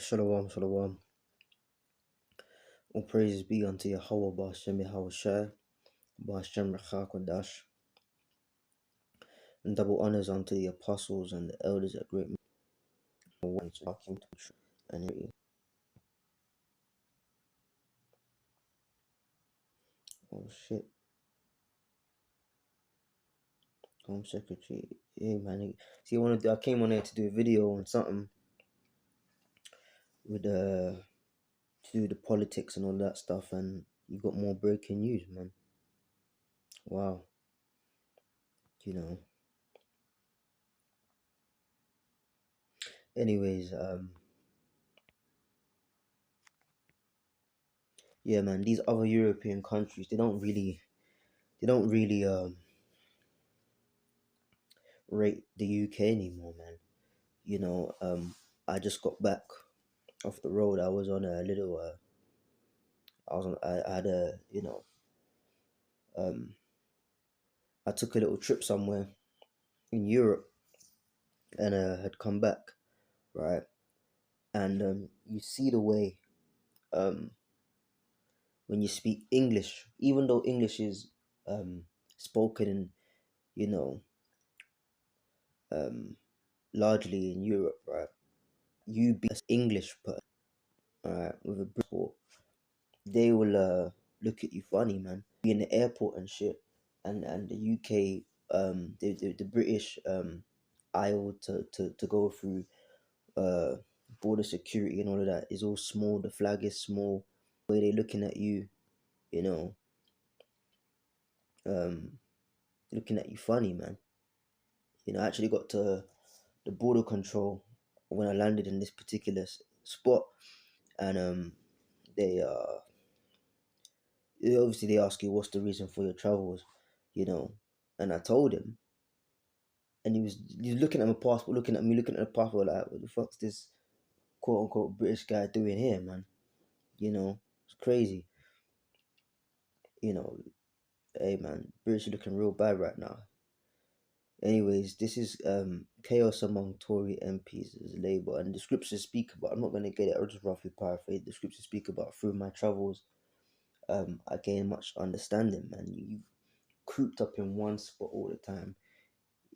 Shalom, shalom. All praises be unto Yahweh Ba'ashem Yahushai, Ba'ashem Rechakodash, and double honors unto the apostles and the elders at great ones and oh shit, Home Secretary. Yeah, man. See, I came on there to do a video on something with to do the politics and all that stuff, and you got more breaking news, man. Wow, you know. Anyways, yeah, man. These other European countries, they don't really rate the UK anymore, man. You know, I just got back off the road. I was on a little, I had a, I took a little trip somewhere in Europe and had come back, right? And you see the way, when you speak English, even though English is spoken in, you know, largely in Europe, right? You be as English person, right, with a British, they will look at you funny, man. Be in the airport and shit, and the UK, the British aisle to go through border security and all of that is all small. The flag is small. The way they looking at you, you know, um, looking at you funny, man. You know, I actually got to the border control when I landed in this particular spot, and they obviously they ask you what's the reason for your travels, you know, and I told him, and he was looking at my passport, looking at me, looking at the passport like, what the fuck's this quote unquote British guy doing here, man? You know, it's crazy. You know, hey man, British are looking real bad right now. Anyways, this is chaos among Tory MPs as Labour, and the scriptures speak about. I'm not gonna get it. I'll just roughly paraphrase. The scriptures speak about through my travels. I gain much understanding, man. You cooped up in one spot all the time.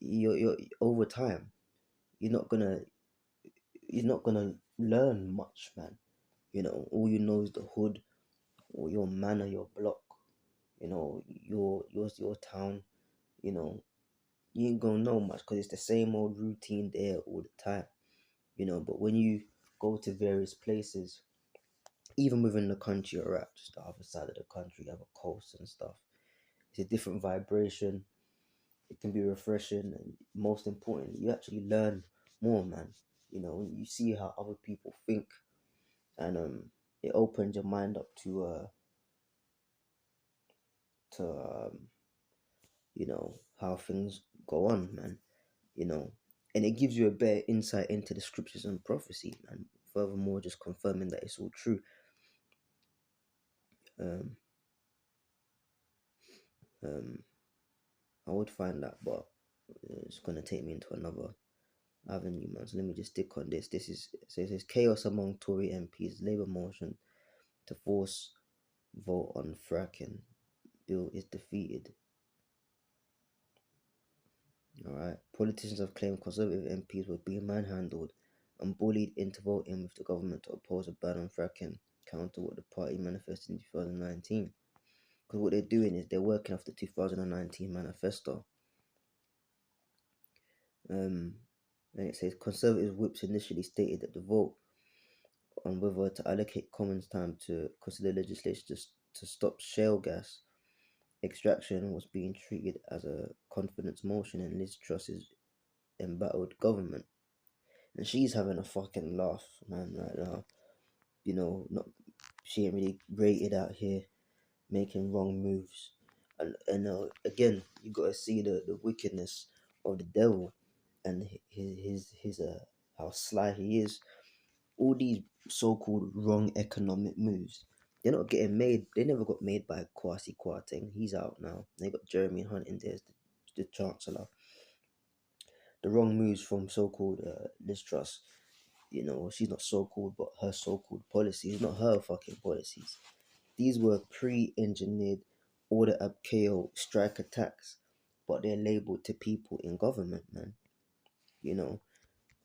You're over time. You're not gonna learn much, man. You know, all you know is the hood, or your manor, your block. You know, your town. You know, you ain't gonna know much because it's the same old routine there all the time. You know, but when you go to various places, even within the country or at just the other side of the country, you have a coast and stuff. It's a different vibration. It can be refreshing, and most importantly, you actually learn more, man. You know, you see how other people think, and it opens your mind up to you know, how things go on, man. You know, and it gives you a better insight into the scriptures and prophecy, man. Furthermore, just confirming that it's all true. Um, I would find that, but it's gonna take me into another avenue, man. So let me just stick on this. This is so it says chaos among Tory MPs. Labour motion to force vote on fracking bill is defeated. Alright. Politicians have claimed Conservative MPs were being manhandled and bullied into voting with the government to oppose a ban on fracking, counter what the party manifested in 2019. Because what they're doing is they're working off the 2019 manifesto. And it says Conservative whips initially stated that the vote on whether to allocate Commons time to consider legislation to stop shale gas extraction was being treated as a confidence motion in Liz Truss's embattled government. And she's having a fucking laugh, man, right now. You know, she ain't really rated out here making wrong moves. And again, you gotta see the wickedness of the devil and his how sly he is. All these so-called wrong economic moves, they're not getting made. They never got made by Kwasi Kwarteng. He's out now. They got Jeremy Hunt in there as the chancellor. The wrong moves from so-called Liz Truss, she's not so-called, but her so-called policies, not her fucking policies. These were pre-engineered order up KO strike attacks, but they're labeled to people in government, man.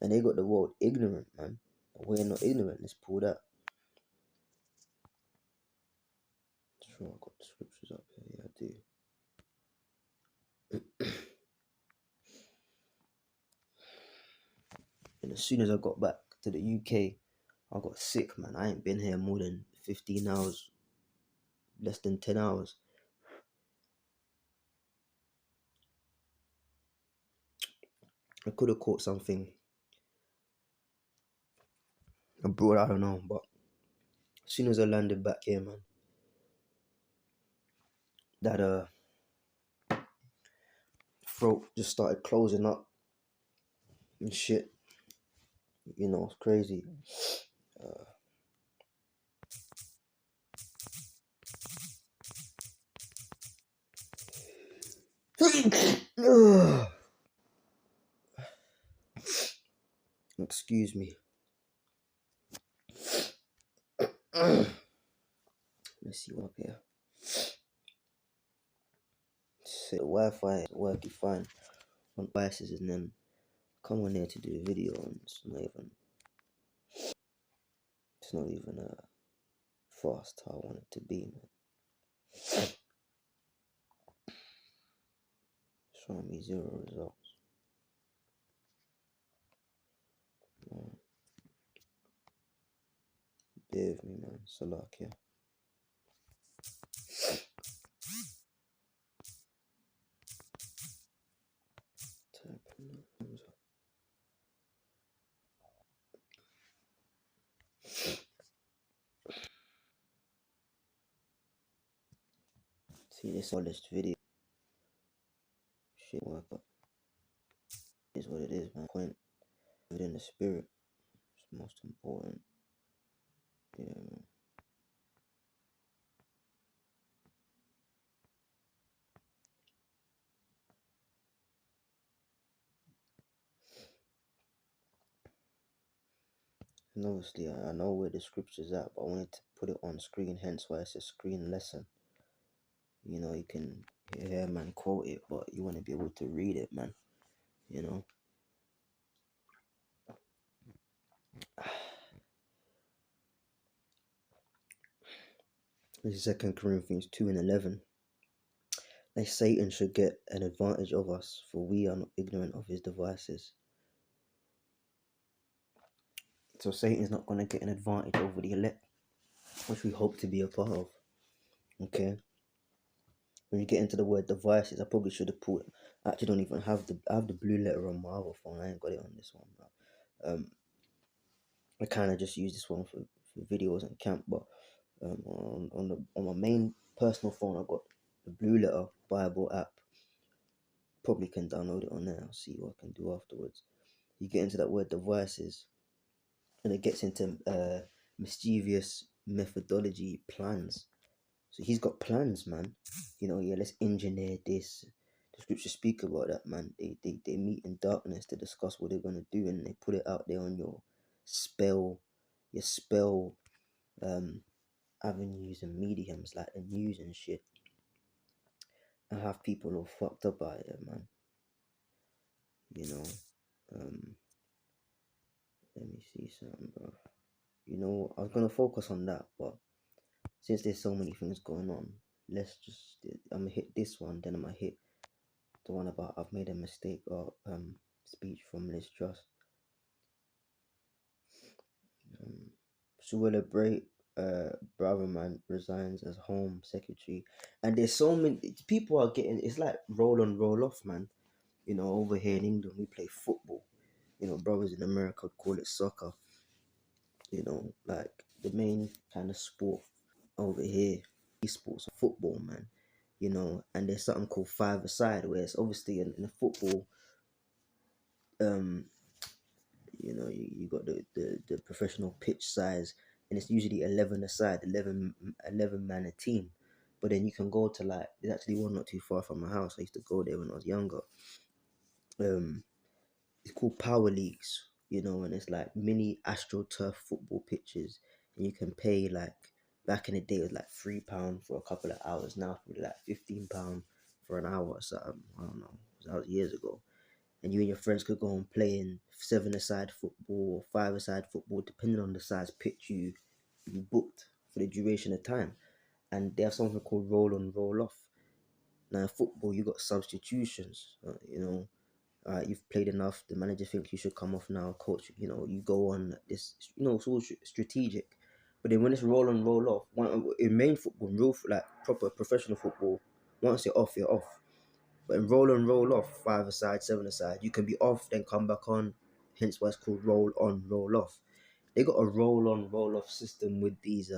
And they got the world ignorant, man. We're not ignorant. Let's pull that. Sure, I got the scriptures up here. Yeah, I do. And as soon as I got back to the UK, I got sick, man. I ain't been here more than 15 hours, less than 10 hours. I could have caught something abroad, I don't know, but as soon as I landed back here, man, that throat just started closing up and shit. It's crazy. Excuse me. Let's see what up here. So the Wi-Fi is working fine on devices, and then come on there to do a video, and it's not even fast how I want it to be, man. Showing me 0 results. Bear with me, man. Salakia. See this honest video. Shit work up. Is what it is, man. Point within the spirit. It's most important. Yeah, man. And obviously, I know where the scripture's at, but I wanted to put it on screen, hence why it's a screen lesson. You can hear man quote it, but you want to be able to read it, man. This is 2 Corinthians 2:11. Like Satan should get an advantage of us, for we are not ignorant of his devices. So Satan's not going to get an advantage over the elect, which we hope to be a part of. Okay. When you get into the word devices, I probably should have put. I actually don't even have the blue letter on my other phone. I ain't got it on this one. But, I kind of just use this one for videos and camp. But on my main personal phone, I got the blue letter Bible app. Probably can download it on there. I'll see what I can do afterwards. You get into that word devices, and it gets into mischievous methodology plans. So he's got plans, man. Let's engineer this. The scriptures speak about that, man. They meet in darkness to discuss what they're gonna do, and they put it out there on your spell avenues and mediums like the news and shit, and have people all fucked up by it, man. Let me see something, bro. I was gonna focus on that, but since there's so many things going on, I'm gonna hit this one, then I'm gonna hit the one about I've made a mistake, or speech from Liz Truss. Suella Braverman resigns as Home Secretary, and there's so many people are getting. It's like roll on, roll off, man. Over here in England we play football. Brothers in America call it soccer. Like the main kind of sport over here, esports, football, man. And there's something called five-a-side, where it's obviously in the football. You got the professional pitch size, and it's usually 11 aside, 11 man a team. But then you can go to, like, there's actually one not too far from my house. I used to go there when I was younger. It's called power leagues, and it's like mini astroturf football pitches, and you can pay like back in the day it was like £3 for a couple of hours. Now it's probably like £15 for an hour or something. I don't know. That was years ago. And you and your friends could go and play in seven-a-side football or five-a-side football, depending on the size pitch you booked for the duration of time. And they have something called roll on, roll off. Now in football, you got substitutions. You've played enough. The manager thinks you should come off now, coach. You go on this. It's all strategic. But then when it's roll on, roll off, in main football, like proper professional football, once you're off, you're off. But in roll on, roll off, five-a-side, seven-a-side, you can be off, then come back on. Hence why it's called roll on, roll off. They got a roll on, roll off system with these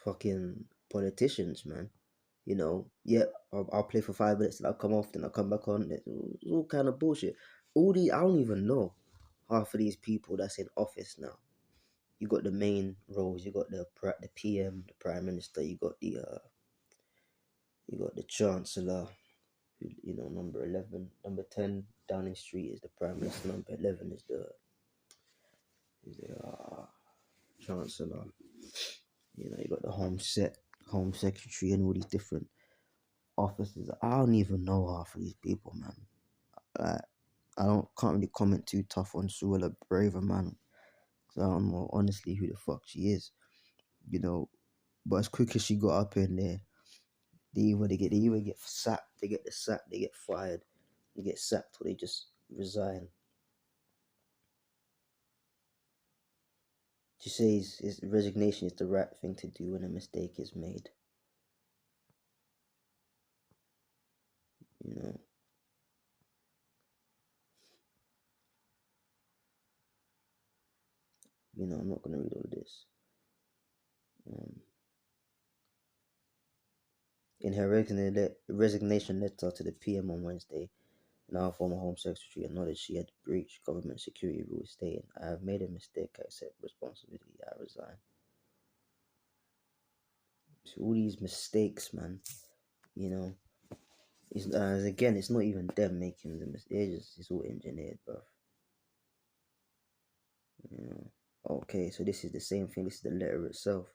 fucking politicians, man. Yeah, I'll play for 5 minutes and I'll come off, then I'll come back on. It's all kind of bullshit. I don't even know half of these people that's in office now. You got the main roles. You got the PM, the Prime Minister. You got the Chancellor. Number 11, number 10 Downing Street is the Prime Minister. Number 11 is the Chancellor. You got the Home Secretary, and all these different offices. I don't even know half of these people, man. Like, can't really comment too tough on Suella Braver, man. Cause I don't know honestly who the fuck she is, But as quick as she got up in there, they either get sacked, they get the sack, they get fired, they get sacked, or they just resign. She says his resignation is the right thing to do when a mistake is made. You know. I'm not gonna read all of this. In her resignation letter to the PM on Wednesday, now former Home Secretary acknowledged she had breached government security rules, stating, "I have made a mistake. I accept responsibility. I resign." So all these mistakes, man. It's not even them making the mistakes. It's all engineered, bro. Okay, so this is the same thing. This is the letter itself.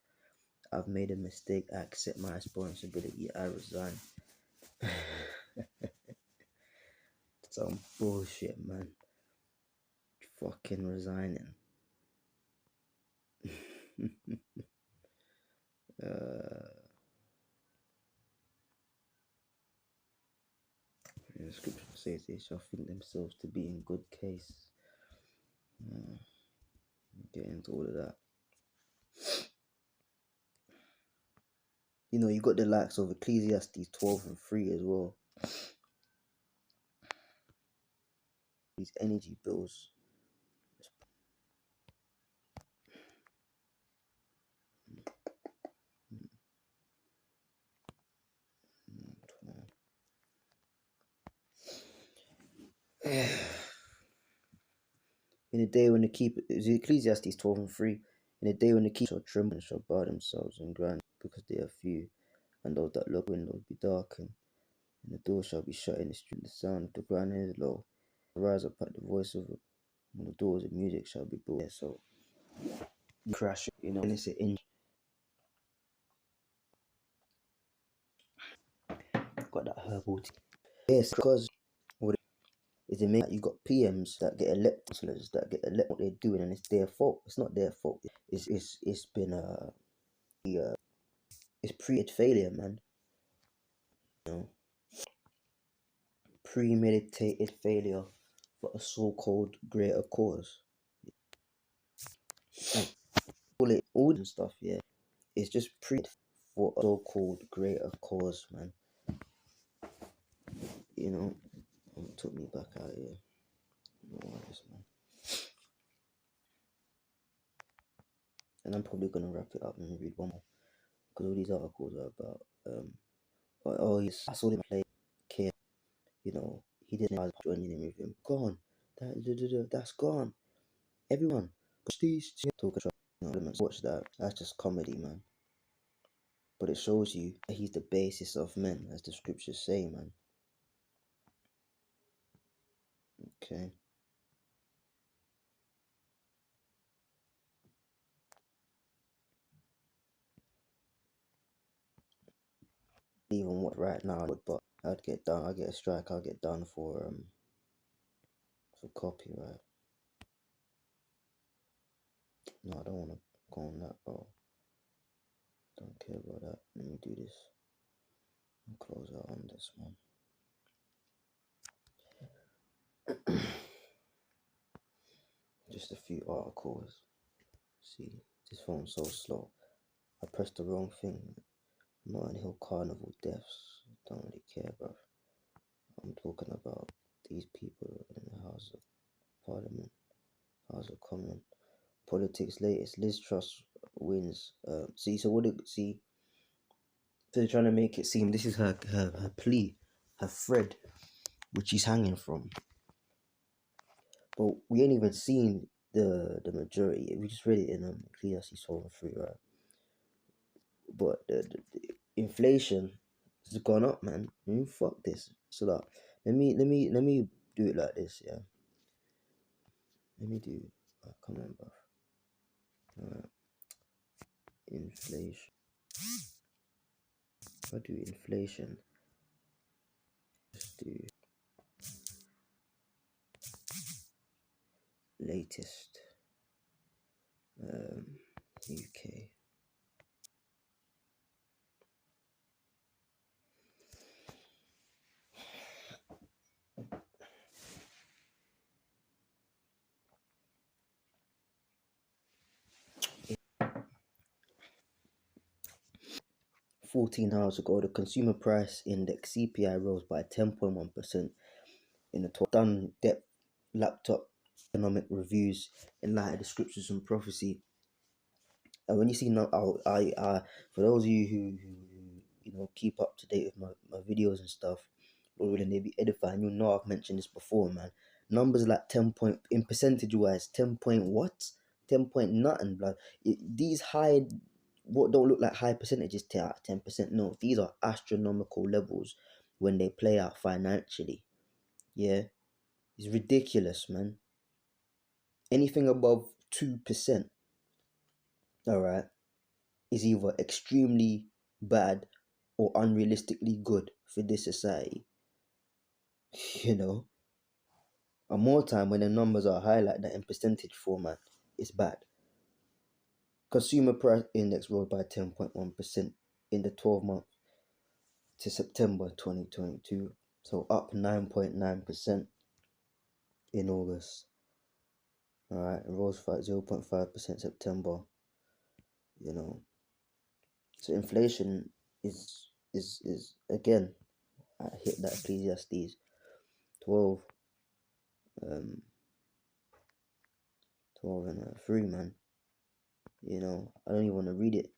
"I've made a mistake. I accept my responsibility. I resign." Some bullshit, man. Fucking resigning. The scripture says they shall think themselves to be in good case. Get into all of that. You got the likes of Ecclesiastes 12:3 as well. These energy bills. In the day when the keep is Ecclesiastes 12:3. In the day when the keep shall tremble and shall bow themselves and grind, because they are few, and those that look windows be darkened, and the door shall be shut in the street. The sound of the grinding is low. Rise up at the voice of it, and the doors of music shall be built. Yeah, so crash, and it's an got that herbal tea. Yes, because what is it mean? You got PMs that get elected, councillors that get elected, what they're doing, and it's their fault. It's not their fault. It's been it's failure, man. Premeditated failure for a so-called greater cause. All this stuff, yeah. It's just for a so-called greater cause, man. It took me back out here. Man. And I'm probably gonna wrap it up and read one more, because all these articles are about yes, I saw him play kid. He didn't have joining him with him. Gone. That's gone. Everyone, watch that. That's just comedy, man. But it shows you that he's the basis of men, as the scriptures say, man. Okay. even what right now, but I'd get done. I'll get a strike. I'll get done for copyright. No, I don't want to go on that, bro. Don't care about that. Let me do this. I'll close out on this one. Just a few articles. See, this phone's so slow. I pressed the wrong thing. Notting Hill Carnival deaths. Don't really care, bro. I'm talking about these people in the House of Parliament, House of Commons. Politics latest. Liz Truss wins. So they're trying to make it seem this is her plea, her thread, which she's hanging from. But we ain't even seen the majority. We just read it in Ecclesiastes 12:3, right? But the inflation has gone up, man. Fuck this. So that let me do it like this, yeah. Let me do. Come on, bro. Inflation. If I do inflation, let's do latest UK. $14 ago, the consumer price index CPI rose by 10.1% in the done depth laptop economic reviews in light of the scriptures and prophecy. And when you see now, for those of you who keep up to date with my videos and stuff, or when they be edifying, I've mentioned this before, man. Numbers like 10 point in percentage wise, 10 point what, 10 point nothing, blood. These high, what don't look like high percentages, 10%. No, these are astronomical levels when they play out financially. Yeah, it's ridiculous, man. Anything above 2%, all right, is either extremely bad or unrealistically good for this society. And more time when the numbers are high like that in percentage format, it's bad. Consumer price index rose by 10.1% in the 12 months to September 2022, so up 9.9% in August. All right, it rose 0.5% September. So inflation is again, I hit that Ecclesiastes 12 and 3, man. I don't even want to read it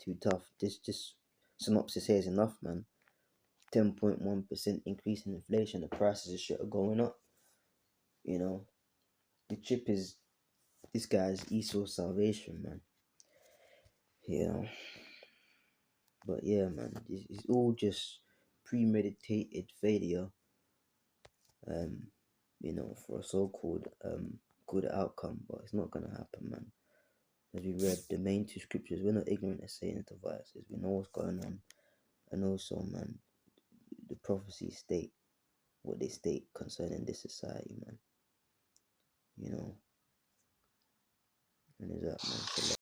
too tough. This just synopsis here is enough, man. 10.1% increase in inflation. The prices of shit are going up. The chip is this guy's Esau's salvation, man. But yeah, man, it's all just premeditated failure. For a so-called good outcome, but it's not gonna happen, man. As we read the main two scriptures, we're not ignorant of Satan's devices. We know what's going on, and also, man, the prophecies state what they state concerning this society, man. And is that, man?